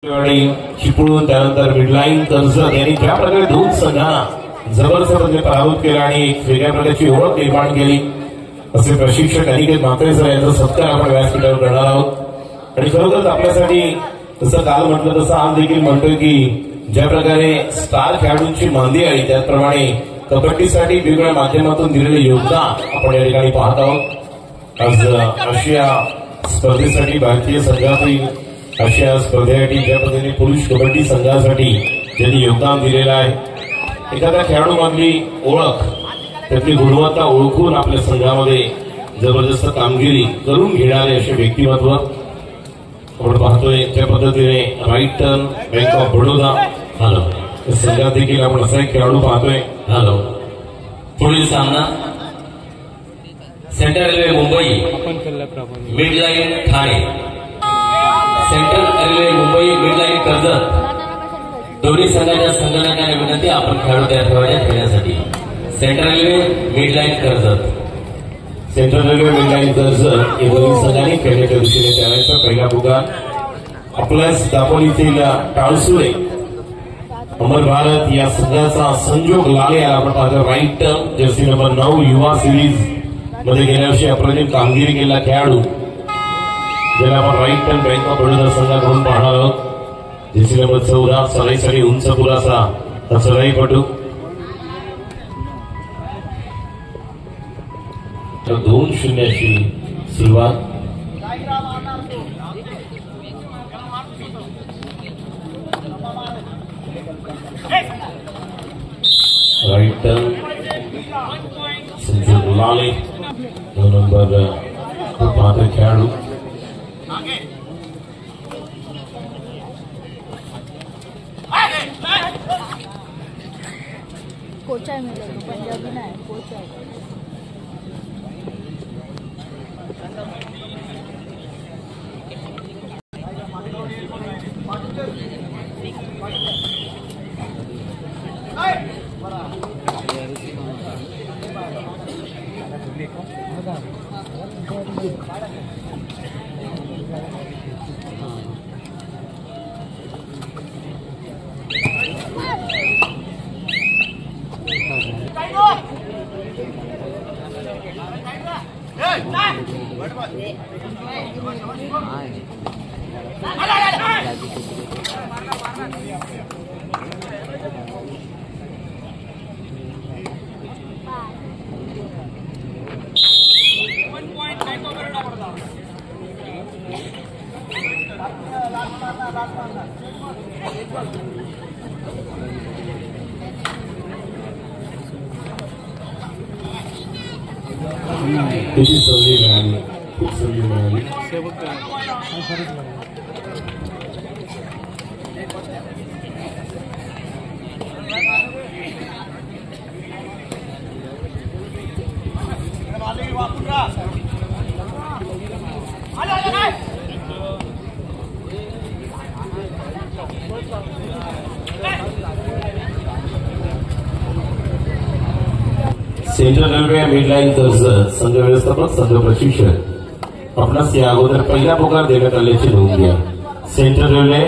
चिपळूण त्यानंतर मिडलाईन कर्जत यांनी ज्या प्रकारे दोन संघांना जबरदस्त पराभूत केला आणि एक वेगळ्या प्रकारची ओळख निर्माण केली असे प्रशिक्षक अनिकेत म्हात्रे सर यांचा सत्कार आपण व्यासपीठावर करणार आहोत। आणि खरोखरच आपल्यासाठी जसं काल म्हटलं तसं आज देखील म्हणतोय की ज्या प्रकारे स्टार खेळाडूंची मांदी आहे त्याचप्रमाणे कबड्डीसाठी वेगवेगळ्या माध्यमातून दिलेले योगदान आपण या ठिकाणी पाहत आहोत। आज आशिया स्पर्धेसाठी भारतीय संघातील आशिया स्पर्धेसाठी ज्या पद्धतीने पुरुष कबड्डी संघासाठी ज्यांनी योगदान दिलेलं आहे, एखाद्या खेळाडूमधली ओळख त्यातली गुणवत्ता ओळखून आपल्या संघामध्ये जबरदस्त कामगिरी करून घेणारे असे व्यक्तिमत्व आपण पाहतोय। त्या पद्धतीने right turn Bank of Baroda hello संघात देखील आपण असा एक खेळाडू पाहतोय। हॅलो पुढील सामना central railway Mumbai midline Thane, central railway Mumbai midline Karjat दोन्ही संघाच्या संघटनांना विनंती आपण खेळाडू तयार ठेवायचे खेळण्यासाठी। Central railway midline Karjat, central railway midline Karjat या दोन्ही संघांनी खेळण्याच्या दिशेने त्यावेळेचा पहिला पुकार आपल्याच दापोलीतील टाळसुळे अमर भारत या संघाचा संजोग लाले आपण पाहतो। राईट टर्न जर्सी नंबर 9 युवा सिरीज मध्ये गेल्या वर्षी अप्रतिम कामगिरी केलेला खेळाडू ज्याला आपण right turn Bank of Baroda संघाकडून पाहणार आहोत। जर्सी नंबर 14 सराईसाठी उंच पुराचा हा चढाईपटू 2-0 अशी सुरुवात। राईट टर्न संजू लाले 2 नंबर पाहते खेळाडू कोच आहे मेरे पंजाबी नाही कोच आहे। किती संधी मिळाली, खूप संधी मिळाली। सेंट्रल रेल्वे मिडलाईन कर्जत संघ व्यवस्थापक संघ प्रशिक्षक आपणास या अगोदर पहिला पुकार देण्यात आल्याची नोंद घ्या। सेंट्रल रेल्वे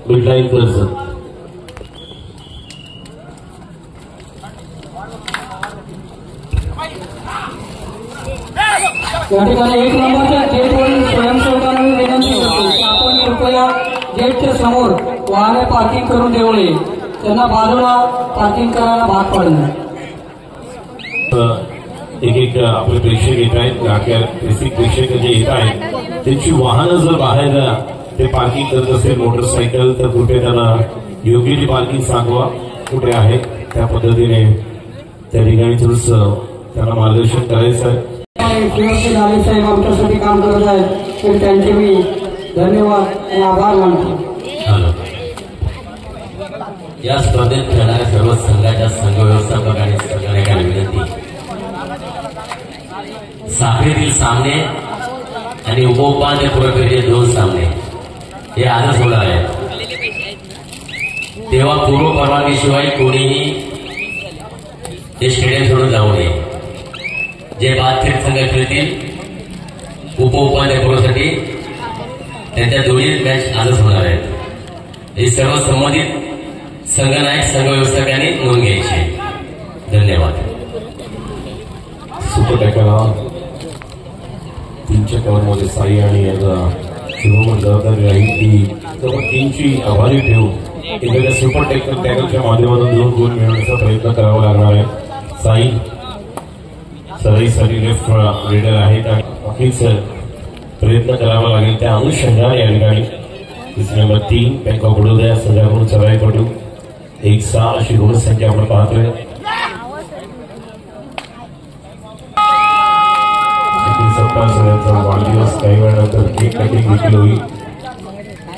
मिडलाईन कर्जत या ठिकाणी 1 नंबरच्या गेटवरील स्वयंसेवकांना विनंती करतो की आपण कृपया गेटच्या समोर वाहने पार्किंग करून देऊ नये, त्यांना बाजूला पार्किंग करायला भाग पाडणार। एक आपले प्रेक्षक येत आहेत, प्रेक्षक जे येत आहेत त्यांची वाहनं जर बाहेर ते पार्किंग करत असेल मोटरसायकल तर कुठे त्यांना योग्य ती पार्किंग सांगवा कुठे आहे, त्या पद्धतीने त्या ठिकाणी थोडस त्यांना मार्गदर्शन करायचं आहे। लाले साहेब आमच्यासाठी काम करत आहेत तर त्यांचे मी धन्यवाद आणि आभार मानतो। या स्पर्धेत खेळणाऱ्या सर्व संघाच्या संघ व्यवस्थापक आणि संघटनांना विनंती, साखळीतील सामने आणि उपउपांत्यपूर्व फेरीचे 2 सामने हे आजच होणार आहेत, तेव्हा पूर्व परवानगीशिवाय कोणीही हे स्टेडियम सोडून जाऊ नये। जे बाद थेट संघ खेळतील उपउपांत्यपूर्वसाठी त्यांच्या दोन्ही मॅच आजच होणार आहेत। हे सर्व संबंधित संघनायक संघ व्यवस्थापकांनी नोंद घ्यायची. धन्यवाद. सुपर टॅकला 3च्या कव्हरमध्ये साई आणि याचा शुभमन जबाबदारी राहील की कव्हर 3ची आभारी ठेवून एखाद्या सुपर टॅकलच्या माध्यमातून 2 गोल मिळवण्याचा प्रयत्न करावा लागणार आहे. साई सराईसाठी लेफ्ट रेडर आहेत आणि नक्कीच प्रयत्न करावा लागेल त्या अनुषंगाने या ठिकाणी नंबर 3 बँक ऑफ बडोदा संघाकडून सराईपटू 1-6 अशी गुणसंख्या आपण पाहतोय. सगळ्यांचा वाढदिवस काही वेळानंतर केक कटिंग देखील होईल.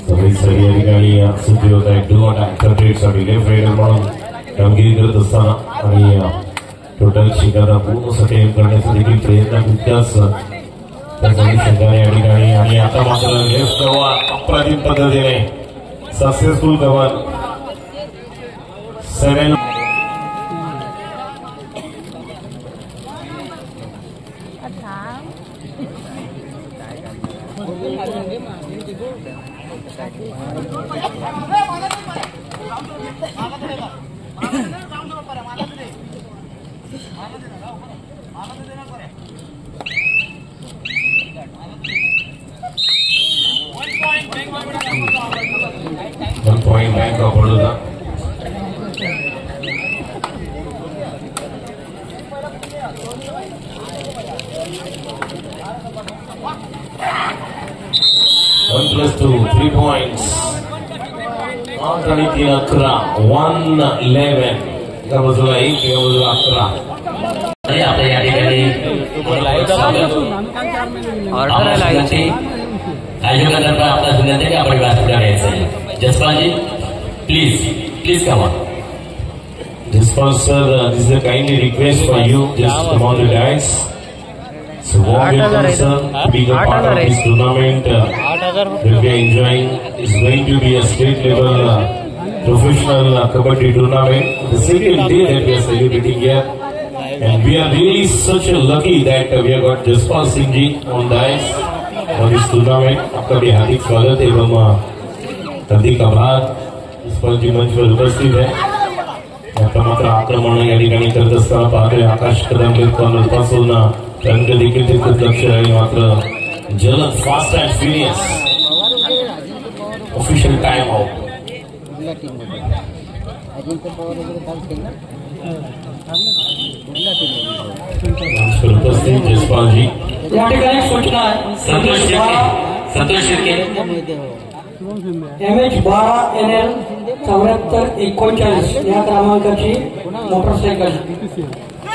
सगळी या ठिकाणी सुट्टी होत आहे. 2 साठी लेफ्ट रेडर म्हणून कामगिरी करत असताना आणि टोटल शिकारा पूर्ण सटेल करण्याचा देखील प्रयत्न तितक्याच शंकाने या ठिकाणी. आणि आता मात्र लेफ्ट कव्हर अप्रतिम पद्धतीने successful cover 7 1 point Bank of Baroda. One plus 2, 3 points. 11, 1-11. एका बाजूला 1, एका बाजूला 11. आपल्या या ठिकाणी आयोजकांतर्फे आपला विनंती की आपण व्यासपीठावर यायचं आहे. जसपाल जी please come on. Jaspal sir, this is a kindly request for you. Just come on the dais. So warm welcome sir to be a part of this tournament that we are enjoying. It's going to be a state level professional kabaddi tournament. The second day that we are celebrating here. And we are really such a lucky that we have got Jaspal Singh ji on dais for this tournament. आपका भी हार्दिक स्वागत एवं हार्दिक आभार. जसपाल जी मंच पर उपस्थित है. आता मात्र आक्रमण या ठिकाणी करत असताना पाहतोय आकाश कदम कॉर्नर पासून रंग देखील तितकंच लक्ष राहील. मात्र जलद fast and furious official time out. उपस्थित जसपाल जी या ठिकाणी सूचना आहे. संतोष शिर्के MH 12 NL 7439 या क्रमांकाची मोटरसायकल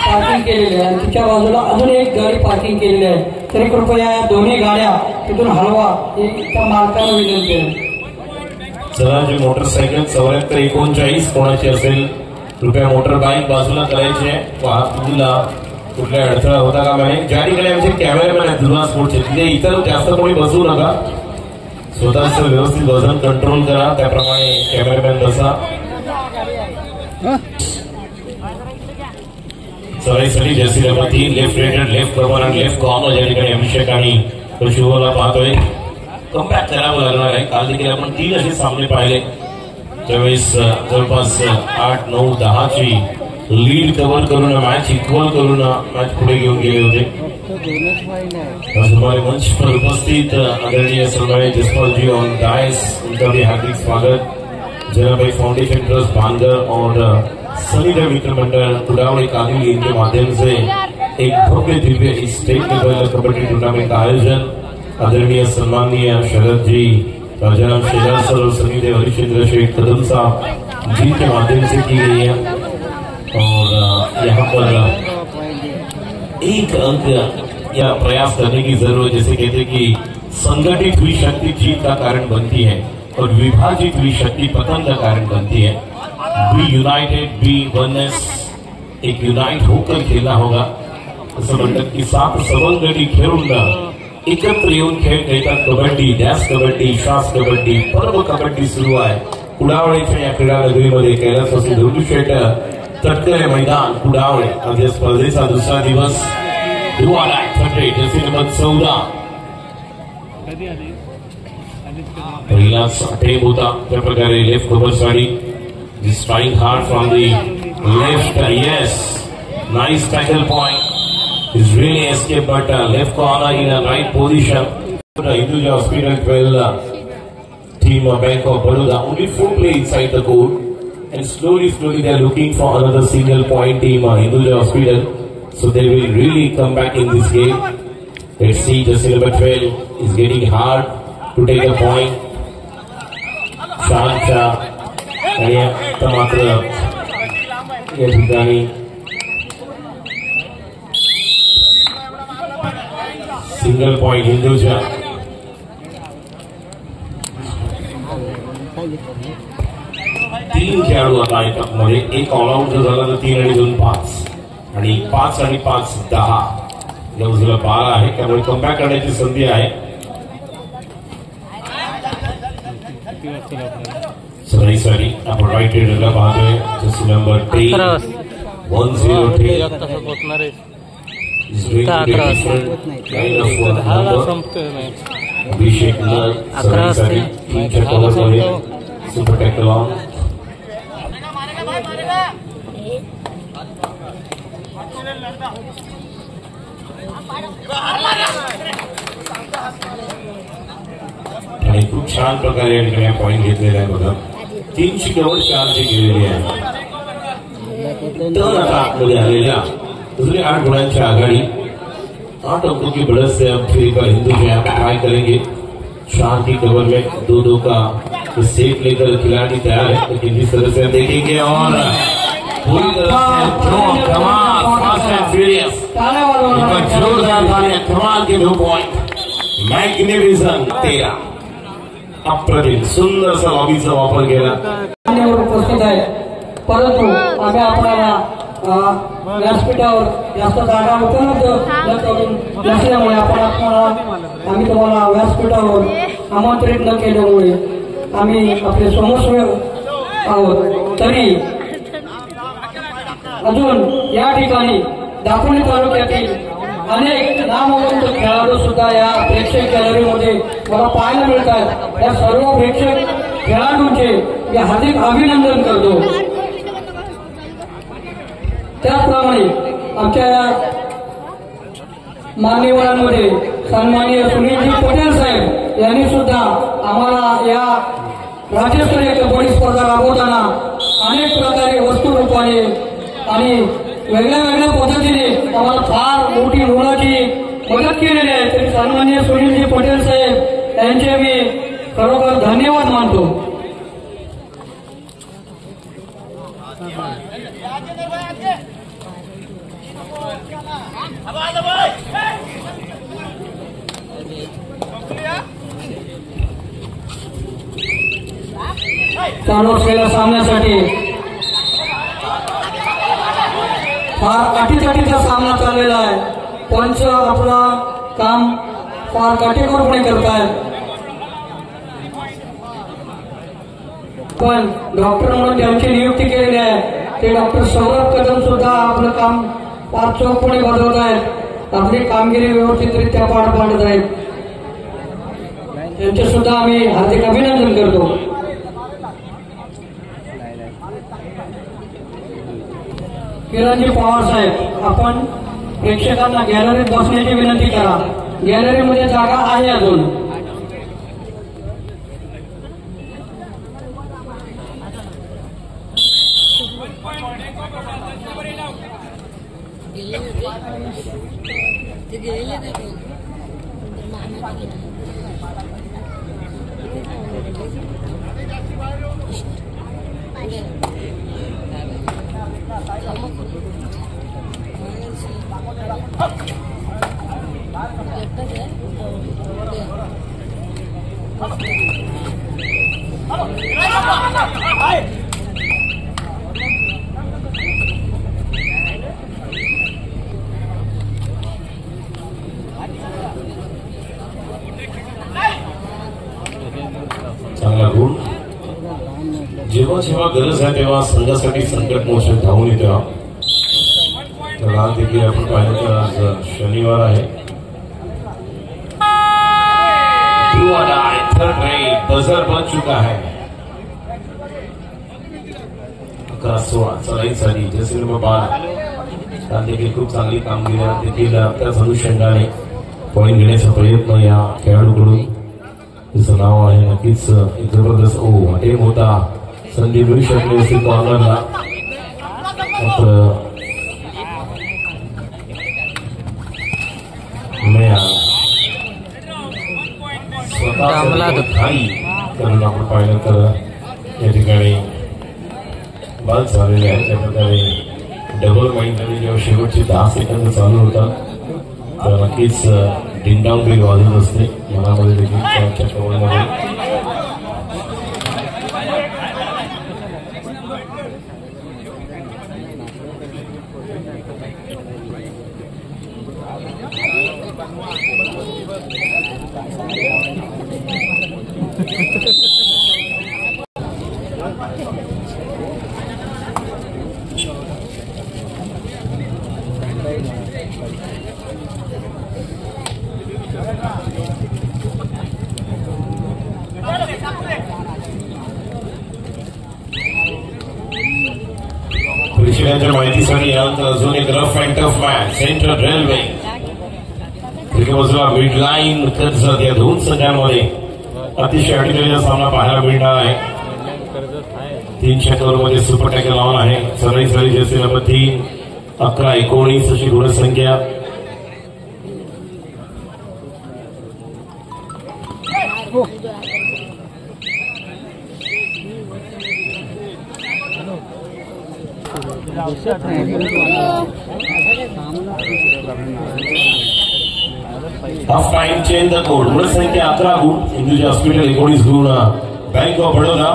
पार्किंग केलेली आहे. तिच्या बाजूला अजून एक गाडी पार्किंग केलेली आहे. तरी कृपया या दोन्ही गाड्या तिथून हलवा ही त्या मालकाला विनंती आहे. चला जी मोटरसायकल 7439 कोणाची असेल कृपया मोटर बाईक बाजूला करायची आहे. वाहतुकीला कुठल्या अडथळा होता का नाही. ज्या ठिकाणी आमचे कॅमेरामॅन आहेत दुर्गा स्पोर्टचे तिथे इतर जास्त कोणी बसू नका. स्वतःच व्यवस्थित वजन कंट्रोल करा त्याप्रमाणे कॅमेरामॅन बसा. सराईसाठी jersey number 3 left raider left cover आणि लेफ्ट कॉर्नर या ठिकाणी अभिषेक आणि शुभला पाहतोय. कमबॅक करावं लागणार आहे. काल देखील आपण 3 असे सामने पाहिले त्यावेळेस जवळपास 8, 9, 10 ची लीड कव्हर करून मॅच इक्वल करून मॅच पुढे घेऊन गेले होते. हमारे मंच पर उपस्थित आदरणीय सन्मानित जसपाल जी ऑन डाइस उनका भी हार्दिक स्वागत. जनाभाई फाउंडेशन ट्रस्ट भानगर और सनी मित्र मंडल कुडावड़ी कादिल इनके माध्यम से एक भव्य Divya state level kabaddi tournament का आयोजन आदरणीय सम्मानीय शरद जी राजाराम शेजार सर और सनीदेव हरिश्चंद्र शेख कदम साहब जी के माध्यम से की गई है. और यहाँ पर एक अंक या प्रयास करने की जरूरत. जैसे कहते कि संगठित हुई शक्ति जीत का कारण बनती है और विभाजित हुई शक्ति पतन का कारण बनती है. बी यूनाइटेड, बी वननेस, एक युनाइट होकर खेलना होगा. असं म्हणतात की 7 सवंगडी खेळून एकत्र येऊन खेळ खेळतात. कबड्डी, डॅश कबड्डी, श्वास कबड्डी, पर्व कबड्डी सुरू आहे कुडावळीच्या या क्रीडा नगरीमध्ये. कैलासवासी दगडूशेठ तटकरे मैदान कुडावळे. आज या स्पर्धेचा दुसरा दिवस. जर्सी नंबर 14 पहिलाच अटेम्प्ट होता त्या प्रकारे left cover sari strike hard from the left. Yes, nice tackle point is really escape but left corner in a right position. Hinduja Hospital 12 team of Bank of Baroda only 4 play inside the court, and slowly they are looking for another single point team Hinduja Hospital, so they will really come back in this game. Let's see, jersey number 12 is getting hard to take a point. Shanta आणि आता मात्र या ठिकाणी single point हिंदूच्या. तीन खेळाडू आता येतात मध्ये, एक ऑलआउट जर झाला तर 3 आणि 2 5 आणि 5 आणि 5 10 या बाजूला 12 आहे, त्यामुळे कमबॅक करण्याची संधी आहे. सराईसाठी आपण राईट रेडरला पाहतोय, जसे नंबर 10 103 अभिषेक सराईसाठी टीमच्या कव्हरमध्ये सुपर टॅकल ऑन. आणि खूप छान प्रकारे या ठिकाणी पॉईंट घेतलेला आहे बघा. 3 कव्हर 4 गेलेली आहे. तर आता आतमध्ये आलेल्या दुसरे 8 गुणांच्या आघाडी 8 अंकों की बढ़त से अब फिर एक बार हिंदुजा ट्राई करेंगे. 4 की कवर में 2-2 का सेट लेकर खिलाड़ी तैयार है, लेकिन जिस तरह से देखेंगे और पूरी तरह से जोरदार तालियां, कमाल के 2 पॉइंट. मैग्निफिसेंट 13 अप्रतिम सुंदरसा लॉबीचा वापर केला. उपस्थित आहे, परंतु आम्ही आपल्याला व्यासपीठावर जास्त जागा उपलब्ध नसल्यामुळे आम्ही तुम्हाला व्यासपीठावर आमंत्रित न केल्यामुळे आम्ही आपले समस्व आहोत. तरी अजून या ठिकाणी दापोली तालुक्यातील अनेक नामवंत खेळाडू सुद्धा या प्रेक्षक गॅलरीमध्ये मला पाहायला मिळतात. या सर्व प्रेक्षक खेळाडूंचे मी हार्दिक अभिनंदन करतो. त्याचप्रमाणे आमच्या मान्यवरांमध्ये सन्माननीय सुनीलजी पटेल साहेब यांनी सुद्धा आम्हाला या राज्यस्तरीय कबड्डी स्पर्धा राबवताना अनेक प्रकारे वस्तू रूपाने आणि वेगळ्या पद्धतीने आम्हाला फार मोठी मोलाची मदत केलेली आहे. तरी सन्माननीय सुनीलजी पटेल साहेब यांचे मी खरोखर धन्यवाद मानतो. चालू असलेल्या सामन्यासाठी फार काठीचा सामना चाललेला आहे. पंच आपला काम फार काटेकोरपणे करतायत, पण डॉक्टर म्हणून त्यांची नियुक्ती केलेली आहे ते डॉक्टर सौरभ कदम सुद्धा आपलं काम फार चोखपणे बजावत आहेत. आपली कामगिरी व्यवस्थितरित्या पार पाडत आहेत. त्यांचे सुद्धा आम्ही हार्दिक अभिनंदन करतो. किरणजी पवार साहेब, आपण प्रेक्षकांना गॅलरीत बसण्याची विनंती करा. गॅलरीमध्ये जागा आहे अजून. चांगला गुण. जेव्हा जेव्हा गरज आहे तेव्हा संघासाठी संकट मोशन धावून येतं. आज देखील आपण पाहिलं तर आज शनिवार आहे. डू और डाई थर्ड रेट बजर बन चुका है। 11-16 चढाईसाठी जयसिंह बाल देखील खूप चांगली कामगिरी देखील त्याच अनुषंगाने पॉईंट घेण्याचा प्रयत्न या खेळाडूकडून तिचं नाव आहे। नक्कीच एक जबरदस्त अटेम्प्ट होता, संधी मिळू शकली असती कॉर्नरला, मात्र करून आपण पाहिलं तर या ठिकाणी बाद झालेले आहे। त्या प्रकारे डबल माइंडमध्ये जेव्हा शेवटचे 10 सेकंद चालू होतात तर नक्कीच डिंडाऊन ब्रेक वाजत असते मनामध्ये देखील त्यांच्या कवळमध्ये। प्रेक्षकांच्या माहितीसाठी यानंतर अजून एक rough and tough match central railway एका बाजूला मिड लाईन कर्जत या दोन संघांमध्ये अतिशय अटीतटीचा सामना पाहायला मिळणार आहे। 3 षटकांमध्ये सुपर टॅकल लावून आहे। सरासरी जर्सी नंबर 3 11-19 अशी गुणसंख्या। Half time change the court गुणसंख्या 11 गुण, हिंदुजा हॉस्पिटल 19 गुण, बँक ऑफ बडोदा